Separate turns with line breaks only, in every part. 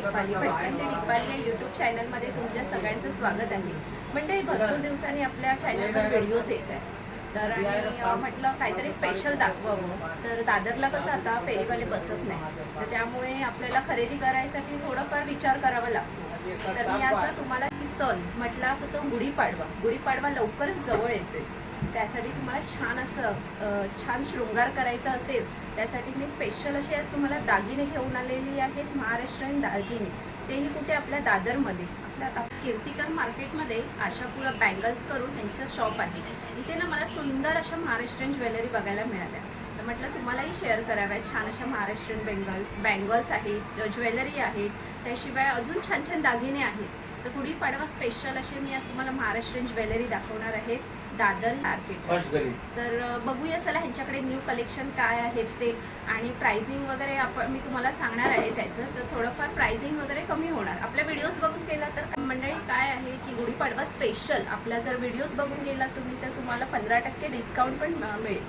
दीपाली भटकंती दीपाली या यूट्यूब चॅनलमध्ये तुमच्या सगळ्यांचं स्वागत आहे. मंडळी, भरपूर दिवसांनी आपल्या चॅनलवर व्हिडिओज येत आहेत, तर आणि म्हटलं काहीतरी स्पेशल दाखवावं. तर दादरला कसं आता फेरीवाले बसत नाही, तर त्यामुळे आपल्याला खरेदी करायसाठी थोडंफार विचार करावा लागतो. तर मी आज तुम्हाला सण म्हटला तर तो गुढीपाडवा लवकरच जवळ येतोय. त्यासाठी तुम्हाला छान असं छान शृंगार करायचा असेल, त्यासाठी मी स्पेशल असे आज तुम्हाला दागिने घेऊन आलेली आहेत. महाराष्ट्रीयन दागिने, तेही कुठे आपल्या दादरमध्ये, आपल्या कीर्तिकर मार्केटमध्ये आशापुरा बँगल्स करून यांचं शॉप आहे. इथे ना मला सुंदर अशा महाराष्ट्रीयन ज्वेलरी बघायला मिळाल्या, तर म्हटलं तुम्हालाही शेअर कराव्या. छान अशा महाराष्ट्रीयन बँगल्स आहेत, ज्वेलरी आहेत, त्याशिवाय अजून छान छान दागिने आहेत. तर गुढीपाडवा स्पेशल असे मी आज तुम्हाला महाराष्ट्रीयन ज्वेलरी दाखवणार आहेत दादर मार्केट. तर बघूया चला ह्यांच्याकडे न्यू कलेक्शन काय आहेत ते, आणि प्राइसिंग वगैरे मी तुम्हाला सांगणार आहे त्याचं. तर थोडंफार प्राइसिंग वगैरे कमी होणार आपल्या व्हिडिओज बघून गेला तर. मंडळी काय आहे की गुढीपाडवा स्पेशल आपला जर व्हिडिओज बघून गेला तुम्ही, तर तुम्हाला 15% डिस्काउंट पण मिळेल.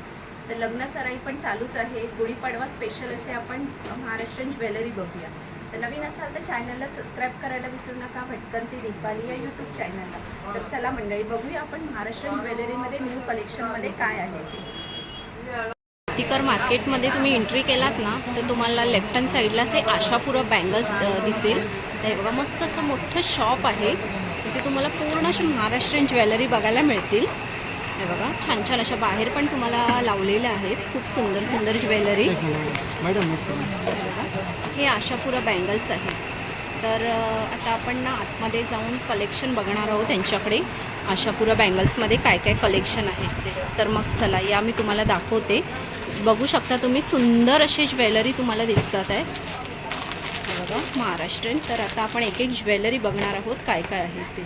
तर लग्न सराई पण चालूच आहे. गुढीपाडवा स्पेशल असे आपण महाराष्ट्रीयन ज्वेलरी बघूया. तर नवीन असाल तर चॅनलला सबस्क्राईब करायला विसरू नका, भटकंती दीपाली या यूट्यूब चॅनलला. तर चला मंडळी, बघूया आपण महाराष्ट्रीयन ज्वेलरीमध्ये न्यू कलेक्शनमध्ये काय आहे ते. कीर्तिकर मार्केटमध्ये तुम्ही एंट्री केलात ना, तर तुम्हाला लेफ्ट हँड साईडला असे आशापुरा बँगल्स दिसेल. तर बघा, मस्त असं मोठं शॉप आहे. तिथे तुम्हाला पूर्ण अशी महाराष्ट्रीयन ज्वेलरी बघायला मिळतील. हे बघा, छान छान अशा बाहेर पण तुम्हाला लावलेल्या आहेत खूप सुंदर सुंदर ज्वेलरी. हे आशापुरा बँगल्स आहे. तर आता आपण ना आतमध्ये जाऊन कलेक्शन बघणार आहोत त्यांच्याकडे. आशापुरा बँगल्समध्ये काय काय कलेक्शन आहे ते. तर मग चला या, मी तुम्हाला दाखवते. बघू शकता तुम्ही, सुंदर अशी ज्वेलरी तुम्हाला दिसतात आहे. बघा, महाराष्ट्रीयन. तर आता आपण एक एक ज्वेलरी बघणार आहोत काय काय आहे ते.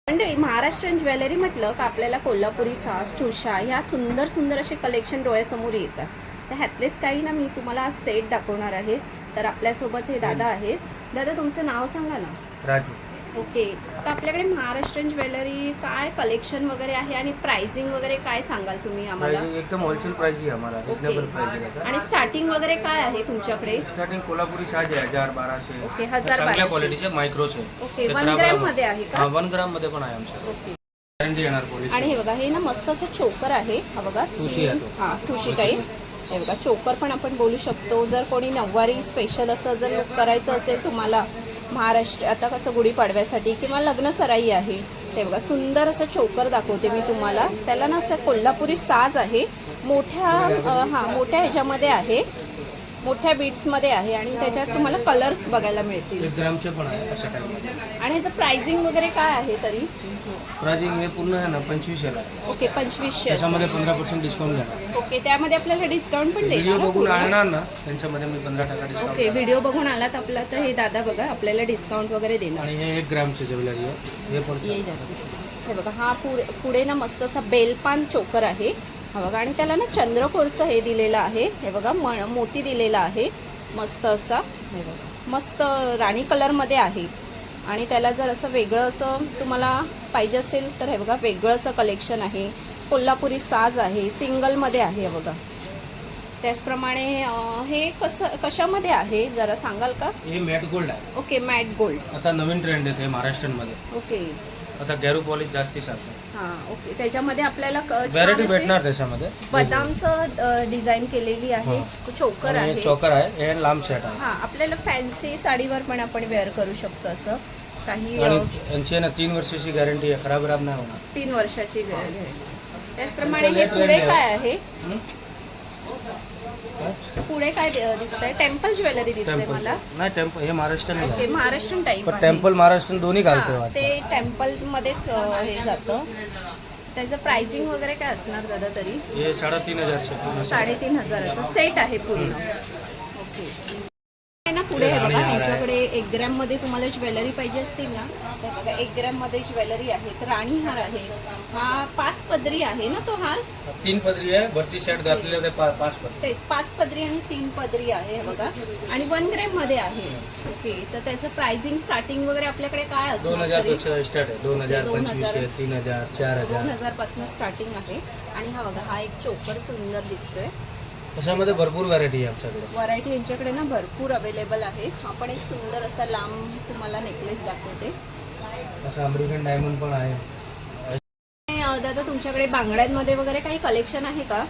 मंडळी, महाराष्ट्रीयन ज्वेलरी म्हटलं का आपल्याला कोल्हापुरी साज, चुशा ह्या सुंदर सुंदर असे कलेक्शन डोळ्यासमोर येतात. तर ह्यातलेच काही ना मी तुम्हाला आज सेट दाखवणार आहे. तर आपल्यासोबत हे दादा आहेत. दादा, तुमचं नाव सांगा ना.
राजू.
ओके. तर आपल्याकडे महाराष्ट्रीयन ज्वेलरी काय कलेक्शन वगैरे आहे, आणि प्राइसिंग वगैरे काय सांगाल तुम्ही आम्हाला?
एकदम होलसेल प्राइस आहे हमारा, रिजनेबल प्राइस है.
आणि स्टार्टिंग वगैरे काय आहे तुमच्याकडे?
स्टार्टिंग कोल्हापुरी साज आहे 1000-1200.
ओके, 1000-1200
चांगल्या क्वालिटीचे मायक्रोचे.
ओके, 1 ग्रॅम मध्ये आहे का?
1 ग्राम मध्ये पण आहे आमच्याकडे.
ओके.
गॅरंटी येणार पोलीस.
आणि हे बघा, हे ना मस्त असं चोकर आहे. हा बघा,
ठुशी आहे तो.
हां, ठुशी टाईप. हे बघा, चोकर पण आपण बोलू शकतो. जर कोणी नऊवारी स्पेशल असं जर लुक करायचं असेल तुम्हाला महाराष्ट्र, आता कसं गुढीपाडव्यासाठी किंवा लग्न सराई आहे, ते बघा सुंदर असं चोकर दाखवते मी तुम्हाला. त्याला ना असं कोल्हापुरी साज आहे, मोठ्या ह्याच्यामध्ये आहे, मोठ्या बीट्समध्ये आहे, आणि त्याच्यात तुम्हाला कलर्स बघायला मिळतील.
1 ग्रामचे पण आहे अशा टाईप.
आणि ह्याचं प्राइसिंग वगैरे काय आहे तरी?
प्राइसिंग हे पूर्ण आहे ना 2500 ला.
ओके, 2500.
त्याच्यामध्ये 15% डिस्काउंट देणार.
ओके, त्यामध्ये आपल्याला डिस्काउंट पण देणार.
व्हिडिओ बघून आणणार ना, त्यांच्यामध्ये मी 15% डिस्काउंट.
ओके, व्हिडिओ बघून आलात आपला तर हे दादा बघा आपल्याला डिस्काउंट वगैरे देणार.
आणि हे 1 ग्रामचे ज्वेलरी आहे. हे पण
हे बघा, हा पुढे ना मस्त असा बेलपान चोकर आहे. हा बघा, आणि त्याला ना चंद्रकोरचं हे दिलेलं आहे. हे बघा, मोती दिलेला आहे मस्त असा. हे बघा, मस्त राणी कलरमध्ये आहे. आणि त्याला जर असं वेगळं असं तुम्हाला पाहिजे असेल तर हे बघा, वेगळं असं कलेक्शन आहे. कोल्हापुरी साज आहे, सिंगलमध्ये आहे. बघा, त्याचप्रमाणे हे कशामध्ये आहे जरा सांगाल का?
हे मॅट गोल्ड आहे.
ओके, मॅट गोल्ड.
आता नवीन ट्रेंड आहे महाराष्ट्रामध्ये.
ओके.
आता गॅरू पॉलिश जास्ती चालतं.
हां, ओके. त्याच्यामध्ये आपल्याला
व्हरायटी भेटणार त्याच्यामध्ये.
बदामचं डिझाईन केलेली आहे. चोकर आहे.
चोकर आहे. हे लांब सेट आहे.
हां, आपल्याला फॅन्सी साडीवर पण आपण वेअर करू शकतो असं काही.
यांची ना 3 वर्षाची गॅरंटी आहे, खराब नाही होणार.
3 वर्षाची गॅरंटी. त्याचप्रमाणे हे पुढे काय आहे? पुढे काय दिसतंय? टेम्पल ज्वेलरी दिसते मला.
नाही, टेम्पल हे महाराष्ट्रीयन आहे.
Okay, Maharashtrian type.
Temple Maharashtrian दोन्ही घालतो.
ते टेम्पल मध्येच हे जातं. त्याचं प्राइसिंग वगैरे काय असणार दादा तरी?
हे 3500.
3500चा सेट आहे पूर्ण. ओके ना. पुढे हे बघा, यांच्याकडे 1 ग्रॅममध्ये तुम्हाला ज्वेलरी पाहिजे असतील ना, तर बघा 1 ग्रॅममध्ये ज्वेलरी आहे. राणी हार आहे. हा 5 पदरी आहे ना तो हार?
3 पदरी आहे. भरती सेट घातलेले ते 5 पदरी.
तेच 5 पदरी आणि 3 पदरी आहे. हे बघा, आणि 1 ग्रॅममध्ये आहे. ओके, तर त्याचं प्राइसिंग स्टार्टिंग वगैरे आपल्याकडे काय असतं?
2000 पेक्षा स्टार्ट आहे. 2000, 2500, 3000, 4000.
2000 पासून स्टार्टिंग आहे. आणि हा बघा, हा एक चोकर सुंदर दिसतोय.
त्याच्यामध्ये भरपूर व्हरायटी आहे आमच्याकडे.
व्हरायटी यांच्याकडे ना भरपूर अवेलेबल आहे. आपण एक सुंदर असा लांब तुम्हाला नेकलेस दाखवते.
असं अमेरिकन डायमंड पण आहे.
दादा तुमच्याकडे बांगड्यांमध्ये वगैरे काही कलेक्शन आहे का?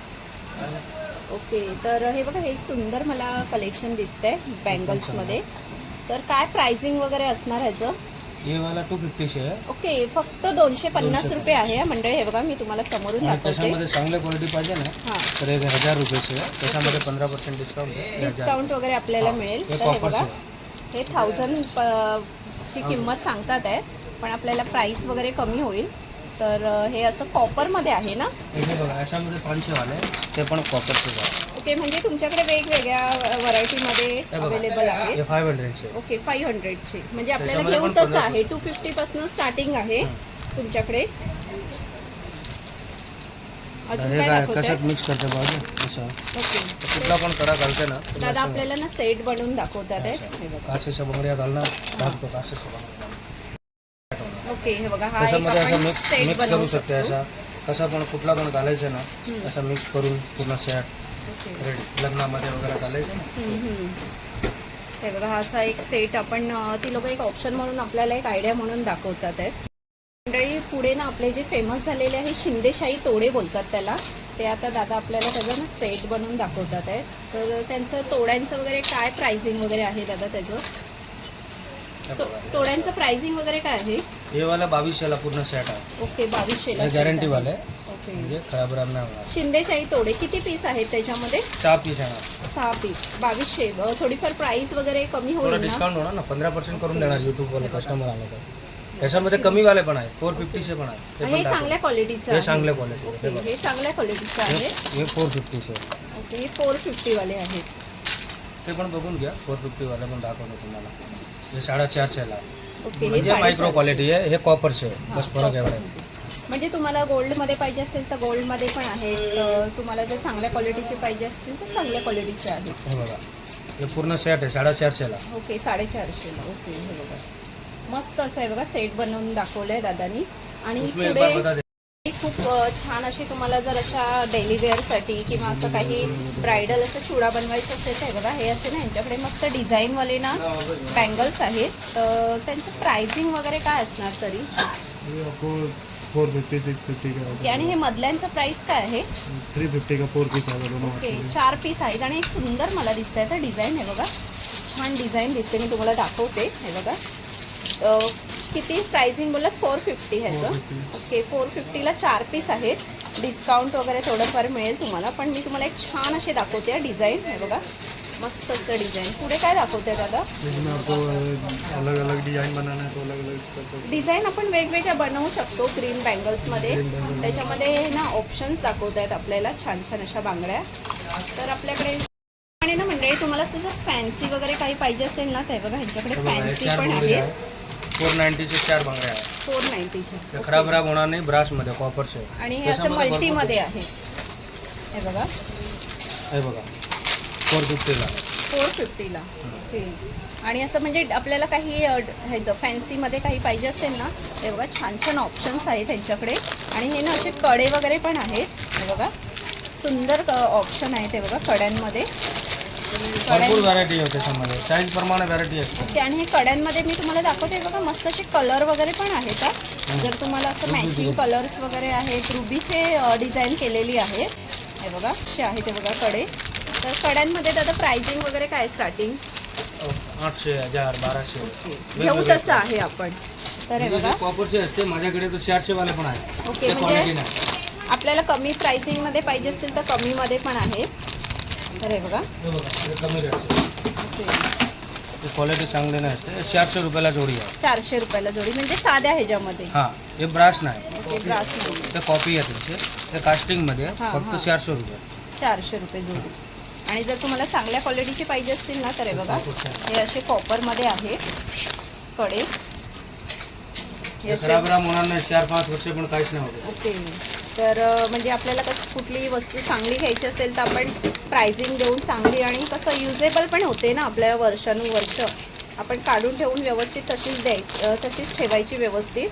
ओके, तर हे बघा, हे एक सुंदर मला कलेक्शन दिसतंय बँगल्समध्ये. तर काय प्राइसिंग वगैरे असणार ह्याचं?
हे वाला 250 आहे.
ओके, फक्त 250 रुपये आहे मंडळी. हे बघा, मी तुम्हाला समोरून
आणि
दाखवते.
त्याच्यामध्ये चांगली क्वालिटी पाहिजे ना
हां,
तर 1000 रुपयाचे आहे. त्याच्यामध्ये 15% डिस्काउंट आहे.
डिस्काउंट वगैरे आपल्याला मिळेल.
हे
तर हे
कॉपरचे
बघा,
आहे.
हे 1000 ची किंमत सांगतात आहे, पण आपल्याला प्राइस वगैरे कमी होईल. तर हे असं कॉपरमध्ये आहे ना?
हे बघा, याच्यामध्ये 500 वाले ते पण कॉपरचे आहे.
ओके, म्हणजे तुमच्याकडे वेगवेगळ्या व्हरायटीमध्ये
हे बघा,
अवेलेबल आहे.
हे 500 चे.
ओके, 500चे म्हणजे आपल्याला
त्याच्यामध्ये
घेऊन
पण
तसं आहे.
15%
250 पासून स्टार्टिंग आहे तुमच्याकडे. अजून
हे
काय
काय
दाखवताय?
कशात मिक्स करते बघा असं.
ओके,
कुठला पण कडा घालते ना तर
दादा
असं
आपल्याला ना सेट बनवून दाखवतात आहे. हे बघा.
काचेच्या बंगड्या घालणार दाखवतो काचेच्या बंगड्या.
ओके, हे बघा, हा एक
त्याच्यामध्ये असं
आपण
मिक्स
सेट
मिक्स
बनवू
करू शकते.
शकतो.
असा कसा पण कुठला पण घालायचं ना
हम्म.
असं मिक्स करून पूर्ण सेट
ओके.
रेडी लग्नामध्ये वगैरे घालायचं ना.
हे बघा, हा असा एक सेट आपण ती लोक एक ऑप्शन म्हणून आपल्याला एक आयडिया म्हणून दाखवतात आहेत. मंडळी, पुढे ना आपले जे फेमस झालेले आहे शिंदेशाही तोडे बोलतात त्याला, ते आता दादा आपल्याला त्याचा ना सेट बनवून दाखवतात आहेत. तर त्यांचं तोड्यांचं वगैरे काय प्राइसिंग वगैरे आहे दादा त्याचं? तोड्यांचं प्राइसिंग वगैरे काय आहे?
हे वाला 2200 पूर्ण सेट आहे.
ओके, 2200
गॅरंटी वाले
ओके.
म्हणजे खराब राम नाही होणार.
शिंदेशाही तोडे किती पीस आहेत त्याच्यामध्ये?
6 पीस आहे.
6 पीस, 2200. थोडीफार प्राइस वगैरे कमी
थोडं
होईल ना?
डिस्काउंट होणार ना, 15% करून देणार युट्यूबवाले कस्टमर आले तर. याच्यामध्ये कमी वाले पण आहे, 450 चे पण आहे. ते
हे
पण दाखव.
चांगल्या क्वालिटीचं
हे
आहे.
चांगल्या क्वालिटी
ओके, हे चांगल्या क्वालिटीचं आहे.
हे 450 चे.
ओके, हे 450 वाले आहेत.
ते पण बघून घ्या. 450 वाले पण दाखवतो तुम्हाला. हे 450 ला.
ओके, हे
म्हणजे मायक्रो
450.
क्वालिटी आहे. हे कॉपरचे आहे.
हां,
बस फरक एवढा आहे.
म्हणजे तुम्हाला गोल्डमध्ये पाहिजे असेल तर गोल्डमध्ये पण आहेत. तुम्हाला जर चांगल्या क्वालिटीचे पाहिजे असतील तर चांगल्या क्वालिटीचे आहेत.
हे बघा, हे पूर्ण सेट आहे 450 ला.
ओके, 450ला. ओके, हे बघा, मस्त असं आहे बघा, सेट बनवून दाखवलं आहे दादानी. आणि
उसमें एक बार बता
पुढे
दे.
खूप छान अशी तुम्हाला जर अशा डेली वेअरसाठी किंवा असं काही ब्रायडल असं चुडा बनवायचं असेल तर हे बघा, हे असे ना यांच्याकडे मस्त डिझाईनवाले ना बँगल्स आहेत. तर त्यांचं प्राइसिंग वगैरे काय असणार तरी?
ये आपको 450 650 का
ओके, आणि हे मधल्यांचं प्राइस काय आहे?
350 का 4 पीस आएगा दोनों
ओके,
आपको।
4 पीस आहेत. आणि एक सुंदर मला दिसत आहे तर डिझाईन आहे बघा, छान डिझाईन दिसते. मी तुम्हाला दाखवते. हे बघा, किती प्राइसिंग बोललं? 450 ह्याचं.
450.
ओके, 450ला 4 पीस आहेत. डिस्काउंट वगैरे थोडंफार मिळेल तुम्हाला, पण मी तुम्हाला एक छान असे दाखवते डिझाईन. हे बघा, मस्त असतं डिझाईन. पुढे काय दाखवते दादा?
इसमें आपको अलग अलग डिजाइन बनाना है तो अलग अलग कर सकते हैं।
डिझाईन आपण वेगवेगळ्या बनवू शकतो ग्रीन बँगल्समध्ये.
Green bangle.
त्याच्यामध्ये ना ऑप्शन्स दाखवत आहेत आपल्याला छान छान अशा बांगड्या. तर आपल्याकडे आणि ना मंडळी, तुम्हाला असं जर फॅन्सी वगैरे काही पाहिजे असेल ना तर बघा, ह्यांच्याकडे फॅन्सी पण आहेत.
490 चे 4 बांगड्या आहे.
490चे.
ते खराब राब होणार नाही. ब्रास मध्ये कॉपरचे.
आणि हे असं मल्टीमध्ये आहे. हे बघा,
हे बघा 450 ला.
450ला. ओके, आणि असं म्हणजे आपल्याला काही ह्याचं फॅन्सीमध्ये काही पाहिजे असेल ना, हे बघा छान छान ऑप्शन्स आहेत त्यांच्याकडे. आणि हे ना असे कडे वगैरे पण आहेत. हे बघा, सुंदर ऑप्शन आहे ते बघा कड्यांमध्ये.
भरपूर व्हरायटी आहे त्याच्यामध्ये. साईज प्रमाणे व्हरायटी असते.
ओके, आणि हे कड्यांमध्ये मी तुम्हाला दाखवते बघा, मस्त असे कलर वगैरे पण आहेत. जर तुम्हाला असं मॅचिंग कलर्स वगैरे आहेत, रुबीचे डिझाईन केलेली आहे. हे बघा, असे आहे ते बघा कडे. तर कड्यांमध्ये दादा प्राइसिंग वगैरे काय स्टार्टिंग?
800 1000 1200.
घेऊ तसं आहे आपण. तर हे बघा,
कॉपरचे असते. माझ्याकडे तो 400 वाले पण आहे.
ओके,
ते क्वालिटी
म्हणजे
नाही.
आपल्याला कमी प्राइसिंगमध्ये पाहिजे असतील तर कमीमध्ये पण आहे. तर हे बघा,
हे बघा, हे कमी रेटचे.
ओके,
ते क्वालिटी चांगली नाही असते. 400 रुपयाला जोडी आहे.
400 रुपयाला जोडी, म्हणजे साध्या ह्याच्यामध्ये.
हां, हे ब्रास नाही.
ओके, ब्रास नाही.
ते कॉपी आहे त्यांचे. ते कास्टिंगमध्ये
हां,
फक्त
हां.
400 रुपये.
400 रुपये जोडी. आणि जर तुम्हाला चांगल्या क्वालिटीचे पाहिजे असतील ना तर हे बघा, हे असे कॉपरमध्ये आहे कडे. हे
हे
असे-
खराब राम होणार नाही. 4-5 वर्ष पण काहीच नाही होत.
ओके, तर म्हणजे आपल्याला कसं कुठलीही वस्तू चांगली घ्यायची असेल तर आपण प्राइसिंग देऊन चांगली, आणि कसं युजेबल पण होते ना आपल्याला वर्षानुवर्ष. आपण काढून ठेवून व्यवस्थित तशीच द्यायची, तशीच ठेवायची व्यवस्थित.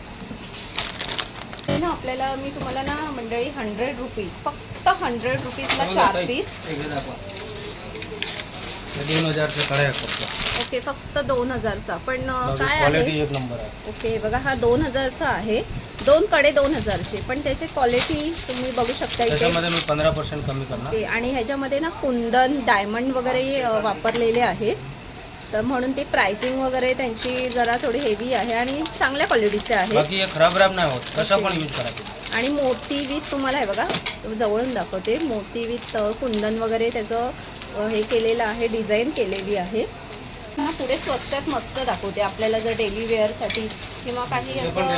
ना आपल्याला मी तुम्हाला ना मंडळी 100 रुपीज, फक्त 100 रुपीजला 4 पीस.
2000च्या कड्या आहेत फक्त.
ओके, फक्त 2000चा. पण काय
क्वालिटी
आहे?
एक नंबर आहे.
ओके बघा, हा 2000चा आहे. 2 कडे 2000चे, पण त्याची क्वालिटी तुम्ही बघू शकता इथे.
त्याच्यामध्ये मी 15% कमी करणार.
ओके, आणि ह्याच्यामध्ये ना कुंदन, डायमंड वगैरे वापरलेले आहेत. तर म्हणून ती प्राइसिंग वगैरे त्यांची जरा थोडी हेवी आहे आणि चांगल्या क्वालिटीचे आहे.
बाकी हे खराब नाही होत, कसा पण यूज करायचं.
आणि मोती विथ तुम्हाला हे बघा जवळून दाखवते, मोती विथ कुंदन वगैरे त्याचं हे केलेलं आहे, डिझाईन केलेली आहे. पुढे स्वस्तात मस्त दाखवते आपल्याला जर डेली वेअरसाठी किंवा काही असं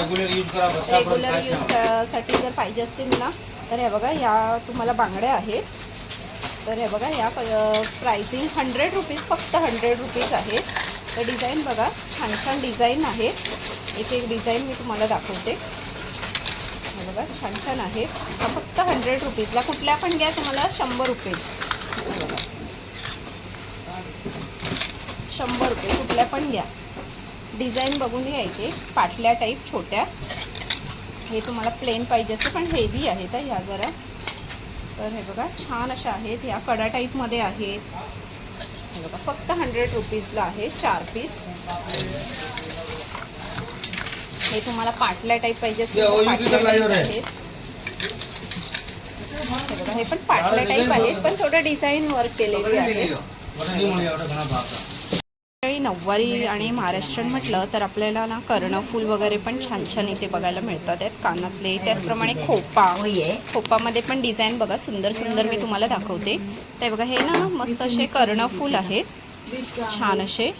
रेग्युलर यूजसाठी जर पाहिजे असतील ना, तर हे बघा या तुम्हाला बांगड्या आहेत. तर हे बघा या प्राइसिंग 100 रुपीज, फक्त 100 रुपीज आहेत. तर डिझाईन बघा, छान छान डिझाईन आहेत. एक एक डिझाईन मी तुम्हाला दाखवते. हे बघा छान छान आहेत. हा फक्त 100 रुपीजला. कुठल्या पण घ्या तुम्हाला 100 रुपये. 100 रुपये कुठल्या पण घ्या. डिझाईन बघून घ्यायचे, पाटल्या टाईप छोट्या. हे तुम्हाला प्लेन पाहिजे असं, पण हेवी आहेत ह्या जरा. तर हे बघा छान अशा आहेत. ह्या कडा टाईपमध्ये आहेत. हे बघा फक्त 100 रुपीजला आहे 4 पीस. हे तुम्हाला पाटल्या टाईप पाहिजे असतील तर पाटल्या टाईप आहेत. हे बघा हे पण पाटल्या टाईप आहेत, पण थोडं डिझाईन वर्क केलेली आहे. नऊवारी आणि महाराष्ट्रीयन म्हटलं तर आपल्याला ना कर्णफूल वगैरे पण छान छान इथे बघायला मिळतात आहेत. कानातले, त्याचप्रमाणे खोपामध्ये पण डिझाईन बघा सुंदर सुंदर मी तुम्हाला दाखवते. ते बघा हे ना मस्त असे कर्णफूल आहेत, छान असे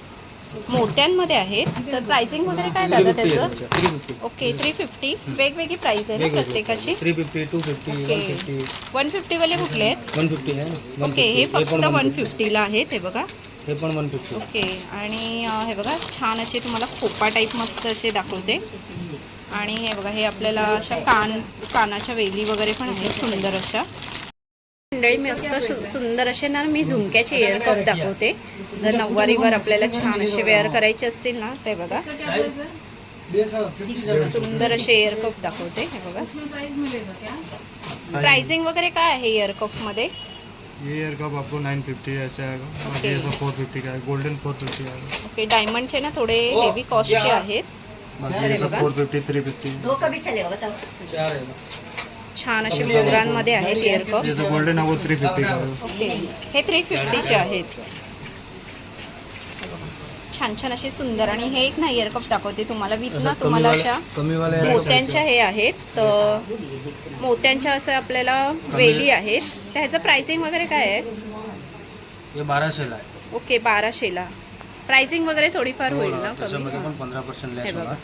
मोत्यांमध्ये आहेत. तर प्राइसिंग वगैरे काय दादा त्याचं? ओके 350. वेगवेगळी प्राइस आहे ना प्रत्येकाची?
350, 250, 150.
150 वाले कुठले आहेत?
150 आहे.
ओके, हे फक्त 150ला आहेत. हे बघा
हे पण 150.
ओके. आणि हे बघा छान असे तुम्हाला खोपा टाईप मस्त असे दाखवते. आणि हे बघा हे आपल्याला अशा कानाच्या वेली वगैरे पण आहेत सुंदर अशा. मंडळी मस्त सुंदर असे ना मी झुमक्याचे इयर कप दाखवते. जर नऊवारीवर आपल्याला छान असे वेअर करायचे असतील ना, ते बघा सुंदर असे इयर कप दाखवते. हे बघा प्राइसिंग वगैरे काय आहे इयर कप मध्ये?
ये ईयर कप आपको 950 ऐसे आएगा. बाकी ऐसा 450 का है. गोल्डन 450 आएगा.
ओके, डायमंडचे ना थोडे हेवी कॉस्टचे आहेत.
बाकी ऐसा 450, 350.
चार आहे ना.
छान असे मोगरांमध्ये आहेत इयर कप.
जैसा गोल्डन है वो 350 का है.
ओके, हे 350चे आहेत. छान छान असे सुंदर. आणि हे एक ना इयर कप दाखवते तुम्हाला विथ ना तुम्हाला अशा
कमीवाले
मोत्यांच्या हे आहेत. तर मोत्यांच्या असं आपल्याला वेली आहेत. तर ह्याचं प्राइसिंग वगैरे काय आहे?
हे 1200ला आहे.
ओके 1200ला. प्राइसिंग वगैरे थोडीफार होईल ना कमी?
त्याच्यामध्ये पण 15% लेस होणार.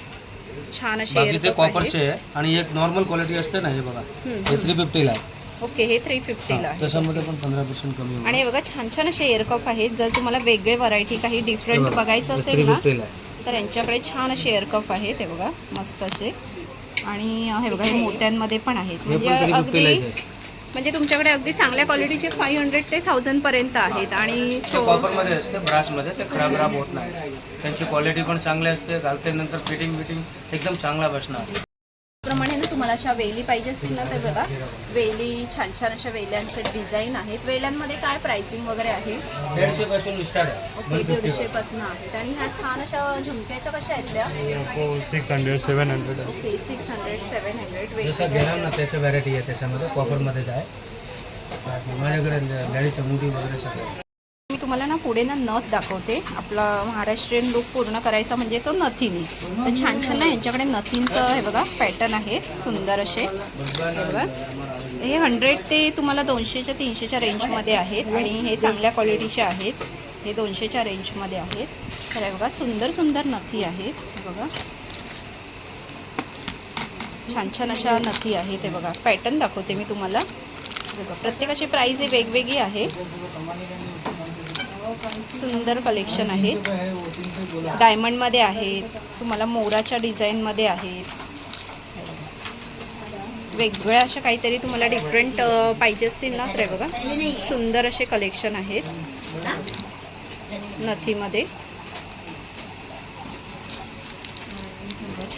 छान असे
बाकी
इयर
ते
कप
कॉपरचे
आहेत.
आहे. आणि एक नॉर्मल क्वालिटी असते ना, हे बघा हे 350ला आहे.
ओके, हे 350ला आहे.
त्याच्यामध्ये पण 15% कमी होणार.
आणि हे बघा छान छान असे इयर कप आहेत. जर तुम्हाला वेगळे व्हरायटी काही डिफरंट बघायचं असेल ना,
350ला आहे.
तर यांच्याकडे छान असे इयर कप आहेत. हे बघा मस्त असे. आणि हे बघा हे मोत्यांमध्ये पण आहेत.
हे पण
म्हणजे
350ला
अगदी
आहे.
म्हणजे तुमच्याकडे अगदी चांगल्या क्वालिटीचे 500 ते 1000 पर्यंत आहेत. आणि
कॉपरमध्ये असते, ब्रासमध्ये ते खराब होत नाही. त्यांची क्वालिटी पण चांगली असते. घालते फिटिंग एकदम चांगला बसणार.
प्रमाणे ना तुम्हाला अशा वेली पाहिजे असतील ना, तर बघा वेली छान छान अशा वेल्यांचे डिझाईन आहेत. वेल्यांमध्ये काय प्राइसिंग वगैरे आहे?
150 पासून स्टार्ट आहे.
ओके 150 पासून आहेत. आणि ह्या छान अशा झुमक्याच्या कशा आहेत त्या?
ये आपको 600, 700 है.
ओके 600, 700
जसं घेणार ना त्याचं व्हरायटी आहे. त्याच्यामध्ये कॉपरमध्येच आहे. माझ्याकडे लॅडीज मोठी वगैरे सगळं.
मी तुम्हाला ना पुढे ना नथ दाखवते. आपला महाराष्ट्रीयन लुक पूर्ण करायचा म्हणजे तो नथीने. तर छान छान ना यांच्याकडे नथींचं हे बघा पॅटर्न आहे सुंदर असे. हे बघा हे 100 ते तुम्हाला 200च्या 300च्या रेंजमध्ये आहेत. आणि हे चांगल्या क्वालिटीचे आहेत. हे 200च्या रेंजमध्ये आहेत. तर हे बघा सुंदर सुंदर नथी आहेत. हे बघा छान छान अशा नथी आहेत. हे बघा पॅटर्न दाखवते मी तुम्हाला. हे बघा प्रत्येकाची प्राईस ही वेगवेगळी आहे. सुंदर कलेक्शन आहे. डायमंडमध्ये आहेत, तुम्हाला मोराच्या डिझाईनमध्ये आहेत. वेगवेगळ्या अशा काहीतरी तुम्हाला डिफरंट पाहिजे असतील ना, तर बघा सुंदर असे कलेक्शन आहेत नथीमध्ये.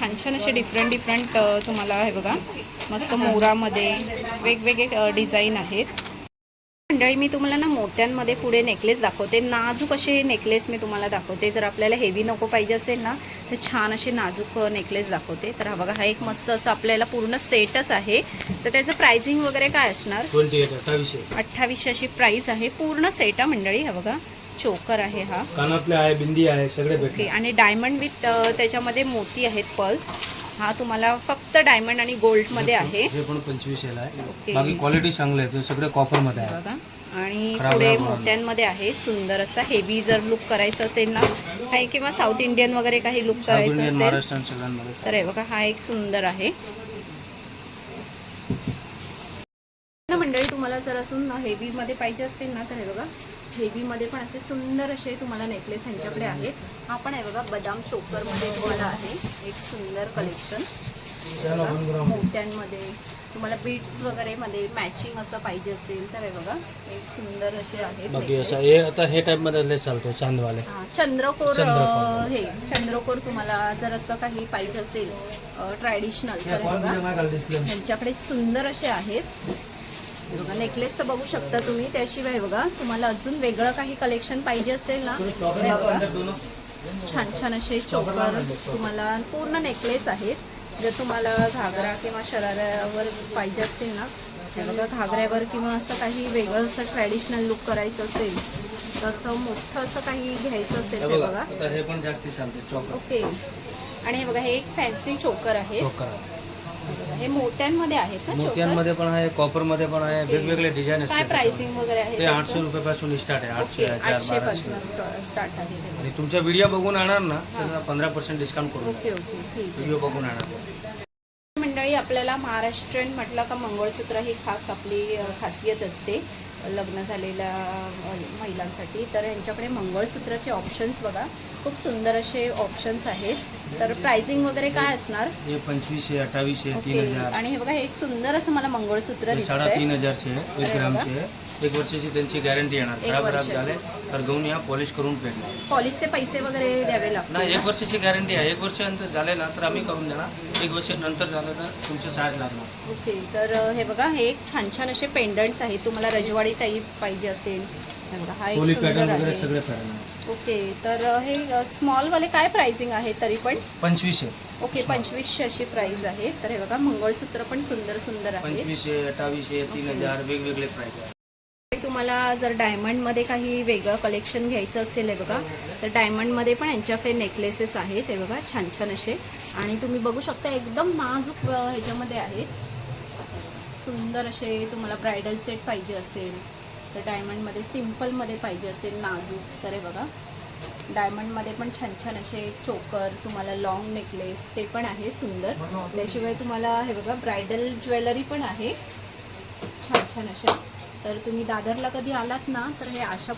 छान छान असे डिफरंट तुम्हाला हे बघा मस्त मोरामध्ये वेगवेगळे डिझाईन आहेत. मंडळी मी तुम्हाला ना मोत्यांमध्ये पुढे नेकलेस दाखवते. नाजूक असे नेकलेस मी तुम्हाला दाखवते. जर आपल्याला हेवी नको पाहिजे असेल ना तर छान असे नाजूक नेकलेस दाखवते. तर हा बघा, हा एक मस्त असं आपल्याला पूर्ण सेटच आहे. तर त्याचं प्राइसिंग वगैरे काय असणार? 2800 अशी प्राइस आहे. पूर्ण सेट आहे मंडळी. हा बघा, चोकर आहे, हा
कानातले आहे, बिंदी आहे, सगळे
ओके. आणि डायमंड विथ त्याच्यामध्ये मोती आहेत, पर्ल्स. हा तुम्हाला फक्त डायमंड आणि गोल्ड मध्ये आहे.
हे पण 2500 आहे.
ओके.
बाकी क्वालिटी चांगली आहे, ते सगळे कॉपर मध्ये आहे.
बघा, आणि
खराब
पुढे
नाही होणार.
मोत्यांमध्ये आहे. सुंदर असा हेवी जर लुक करायचं असेल ना काही, किंवा साऊथ इंडियन वगैरे काही लुक
साऊथ
करायचं
इंडियन,
असेल
महाराष्ट्रीयन सगळ्यांमध्ये.
तर हे बघा, हा एक सुंदर आहे ना मंडळी. तुम्हाला जर असून हेवी मध्ये पाहिजे असतील ना तर हे बघा, हेवी मध्ये पण असे सुंदर असे तुम्हाला नेकलेस ह्यांच्याकडे आहेत. हा पण आहे बघा, बदाम चोकर मध्ये तुम्हाला आहे एक सुंदर कलेक्शन. मोत्यांमध्ये तुम्हाला बीट्स वगैरे मध्ये मॅचिंग असं पाहिजे असेल तर हे बघा, एक सुंदर असे आहेत
बाकी
necklace.
असं हे आता हे टाइप मध्ये चालतो चांदवाले.
हा, चंद्रकोर
चंद्रकोर.
हे चंद्रकोर तुम्हाला जर असं काही पाहिजे असेल ट्रॅडिशनल तर हे बघा, त्यांच्याकडे सुंदर असे आहेत. हे बघा, नेकलेस तर बघू शकता तुम्ही. त्याशिवाय बघा, तुम्हाला अजून वेगळं काही कलेक्शन पाहिजे असेल ना तर हे बघा, छान छान असे चोकर तुम्हाला पूर्ण नेकलेस आहेत. जर तुम्हाला घागरा किंवा शराऱ्यावर पाहिजे असतील ना, हे बघा, घागऱ्यावर किंवा असं काही वेगळं असं ट्रॅडिशनल लुक करायचं असेल, तसं मोठं असं काही घ्यायचं असेल
हे
तर
बघा,
बघा.
आता हे पण जास्ती चालते चोकर.
ओके. आणि हे बघा, हे एक फॅन्सी चोकर आहे.
चोकर आहे.
हे मोत्यांमध्ये आहेत ना चोकर?
मोत्यांमध्ये पण आहे, कॉपर मध्ये पण आहे, वेगवेगळे डिझाईन
काय
असते.
प्राइसिंग वगैरे आहे
ते
त्याचं?
800 रुपयापासून स्टार्ट आहे. 800, 1000,
800
1200.
पासून स्टार्ट आहे ते.
आणि तुमचा व्हिडिओ बघून आणणार ना तर 15% डिस्काउंट करू.
ओके ओके, ठीक आहे.
व्हिडिओ बघून आणणार.
मंडळी, आपल्याला महाराष्ट्रीयन म्हटलं का मंगळसूत्र ही खास आपली खासियत असते लग्न झालेल्या महिलांसाठी. तर यांच्याकडे मंगळसूत्राचे ऑप्शन्स बघा, खूप सुंदर असे ऑप्शन्स आहेत. तर प्राइसिंग वगैरे काय असणार?
हे 2500, 2800,
ओके.
3000.
आणि हे बघा, हे एक सुंदर असं मला मंगळसूत्र दिसतंय.
3500 1 ग्रामचे. 1 वर्षाची त्यांची गॅरंटी येणार.
एक
खराब
वर्षाची.
झाले तर घेऊन या, पॉलिश करून भेटणार.
पॉलिशचे पैसे वगैरे द्यावे लागतात?
नाही, 1 वर्षाची गॅरंटी आहे. 1 वर्षानंतर झाले ना तर आम्ही करून देणार. 1 वर्षानंतर झालं तर तुमचे चार्ज लागणार.
ओके. तर हे बघा, हे एक छान छान असे पेंडंट्स आहेत. तुम्हाला रजवाडी टाईप पाहिजे असेल, हे बघा, हा एक
पोली
सुंदर
पॅटर्न वगैरे
आहे.
सगळे पॅटर्न आहे.
ओके. तर हे स्मॉलवाले काय प्राइसिंग आहे तरी पण?
2500.
ओके, 2500 अशी प्राइस आहे. तर हे बघा, मंगळसूत्र पण सुंदर सुंदर आहे.
2500, 2800, 3000 वेगवेगळे प्राइस आहे.
तुम्हाला जर डायमंडमध्ये काही वेगळं कलेक्शन घ्यायचं असेल हे बघा, तर डायमंडमध्ये पण यांच्याकडे नेकलेसेस आहेत. हे बघा, छान छान असे. आणि तुम्ही बघू शकता एकदम नाजूक ह्याच्यामध्ये आहेत. सुंदर असे तुम्हाला ब्रायडल सेट पाहिजे असेल तर डायमंडमध्ये, सिम्पलमध्ये पाहिजे असेल नाजूक तर हे बघा, डायमंडमध्ये पण छान छान असे चोकर, तुम्हाला लॉंग नेकलेस ते पण आहे सुंदर. त्याशिवाय तुम्हाला हे बघा, ब्रायडल ज्वेलरी पण आहे छान छान असे. तर तुम्ही दादरला कधी आलात ना तर हे अशा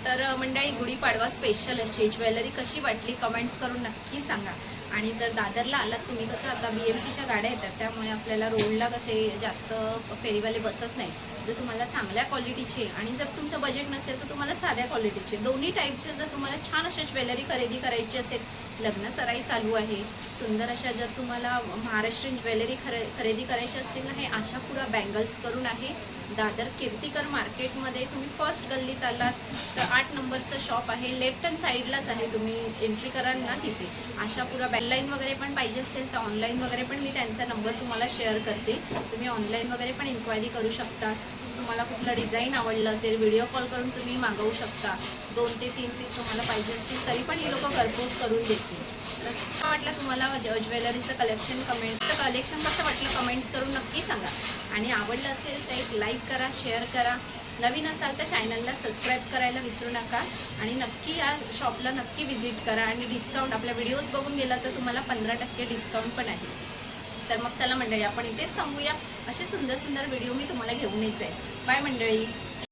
तर मंडळी, गुढीपाडवा स्पेशल अशी ज्वेलरी कशी वाटली कमेंट्स करून नक्की सांगा. आणि जर दादरला आलात तुम्ही, कसं आता BMCच्या गाड्या येतात त्यामुळे आपल्याला रोडला कसे जास्त फेरीवाले बसत नाही. जर तुम्हाला चांगल्या क्वालिटीचे आणि जर तुमचं बजेट नसेल तर तुम्हाला साध्या क्वालिटीचे दोन्ही टाईपचे जर तुम्हाला छान अशा ज्वेलरी खरेदी करायची असेल लग्न सराई चालू आहे. सुंदर अशा जर तुम्हाला महाराष्ट्रीयन ज्वेलरी खरेदी करायची असतील ना, हे आशापुरा बँगल्स करून आहे. दादर कीर्तिकर मार्केटमध्ये तुम्ही फर्स्ट गल्लीत आलात तर 8 नंबरचं शॉप आहे. लेफ्ट हँड साईडलाच आहे, तुम्ही एंट्री कराल ना तिथे. आशापुरा ऑनलाईन वगैरे पण पाहिजे असेल तर ऑनलाईन वगैरे पण मी त्यांचा नंबर तुम्हाला शेअर करते. तुम्ही ऑनलाईन वगैरे पण इन्क्वायरी करू शकता. तुम्हाला कुठलं डिझाईन आवडलं असेल व्हिडिओ कॉल करून तुम्ही मागवू शकता. 2 ते 3 पीस तुम्हाला पाहिजे असतील तरी पण हे लोक घरपोच करून देतील. तर कसं वाटलं तुम्हाला ज्वेलरीचं कलेक्शन कसं वाटलं कमेंट्स करून नक्की सांगा. आणि आवडलं असेल तर एक लाईक करा, शेअर करा. नवीन असाल तर चॅनलला सबस्क्राईब करायला विसरू नका. आणि नक्की या शॉपला नक्की व्हिजिट करा. आणि डिस्काउंट आपल्या व्हिडिओज बघून गेला तर तुम्हाला 15% डिस्काउंट पण आहे. तर मग चला मंडळी, आपण इथेच थांबूया. असे सुंदर सुंदर व्हिडिओ मी तुम्हाला घेऊन येत जाईल. बाय मंडळी.